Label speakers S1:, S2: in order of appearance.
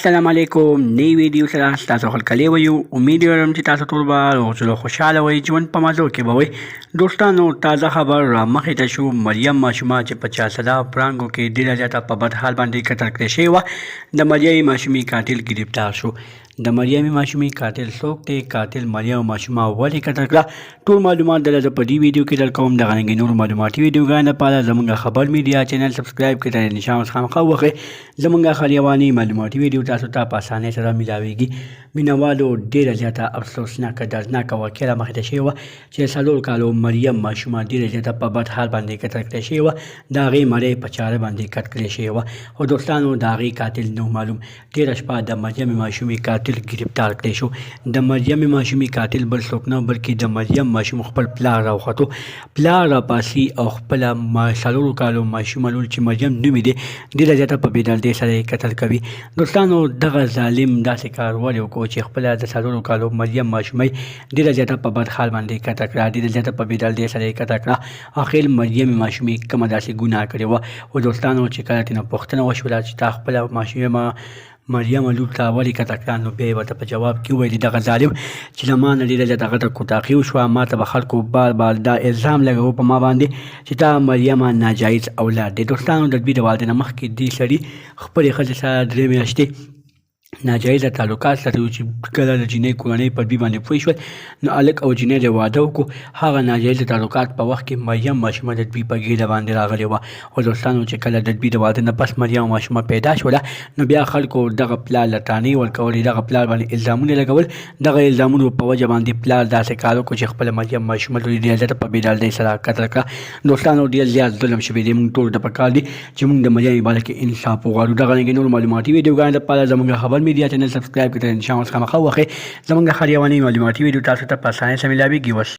S1: السلام علیکم نی ویډیو سره تاسو خپل کلی ویو امید لرم چې تاسو ټول به روغ خوشاله وئ ژوند په مزو کې به وئ دوستانو تازه خبر را مخې ته شو مریم ماشومه چې په چاسدا پرانګو کې ډیره زیاته په بد حال باندې قتل کړې شوې وه د مریم ماشومې قاتل گرفتار شو د مریم ماشومې قاتل څوک دی قاتل مریم ماشومه ولې قتل کړه ټول معلومات دلته په دې ویډیو کې درکوم دغه رنګې نور معلوماتي ویډیوګانو لپاره زموږ خبر میډیا چینل سبسکرایب کړئ د نشان خامخا وخې زموږ خلیوانی معلوماتي ویډیو تاسو ته په اسانۍ سره ملاویږي مینوالو ډیره زیاته افسوسناکه دردناکه واقعه مخې ته شوې وه چې څلور کالو مریم ماشومه ډیره زیاته په بد حال باندې قتل کړې شوې وه د هغې مړۍ په چاره باندې قتل کړې شوې وه خو دوستانو د هغې قاتل نه معلوم تېره شپه د مریم ماشومې قاتل گرفتار کړی شو د مریم ماشومې قاتل بل څوک نه بلکې د مریم ماشوم خپل پلار راوخوتو پلار راپاسي او خپله څلورو کالو ماشومه لور چې مریم نومې دی ډېره زیاته په بېدردۍ سره یې قتل کوي دوستانو دغه ظالم داسې کار ولې وکړو چې خپله د څلورو کالو مریم ماشومۍ ډېره زیاته په بد حال باندې قتل کړه ډېره زیاته په بېدردۍ سره یې قتل کړه اخر مریم ماشومې کومه داسې ګناه کړې وه خو دوستانو چې کله ترېنه پوښتنه وشوله چې تا خپله ماشومه مریم لور ته ولې قتل کړه نو بیا یې ورته په جواب کې وویل دغه ظالم چې له ما نه ډېره زیاته غټه کوتاخي وشوه ما ته به خلکو بار بار دا الزام لګوه په ما باندې چې تا مریم ناجایز اولاد دی دوستانو د دوی د والدینه مخکې دې سړي خپلې ښځې سره 3 میاشتې ناجایزه تعلقات ساتلي چې کله د جینۍ کورنۍ په دوی باندې پوه شول نو هلک او جینۍ د واده وکړو هغه ناجایزه تعلقات په وخت کې مریم ماشومه د دوی په ګیډه باندې راغلې وه خو دوستانو چې کله د دوی د واده نه پس مریم ماشومه پیدا شوله نو بیا خلکو دغه پلار له تانې ورکولې دغه پلار باندې الزامونه لګول دغه الزامونو په وجه باندې پلار داسې کار وکړو چې خپله مریم ماشومه لور ډېره زیاته په بېدردۍ سره قتل کړه دوستانو ډېر زیات ظلم شوی دی موږ ټولو ته پکار دی چې موږ د مریم باره کې انصاف وغواړو دغه رنګې نور معلوماتي ویډیوګانو لپاره زموږ خبر میډیا چینل سبسکرایب کړئ انشاءالله خامخا وخې زموږ خریواني معلوماتي ویډیو تاسو ته په اسانۍ سره ملاویږي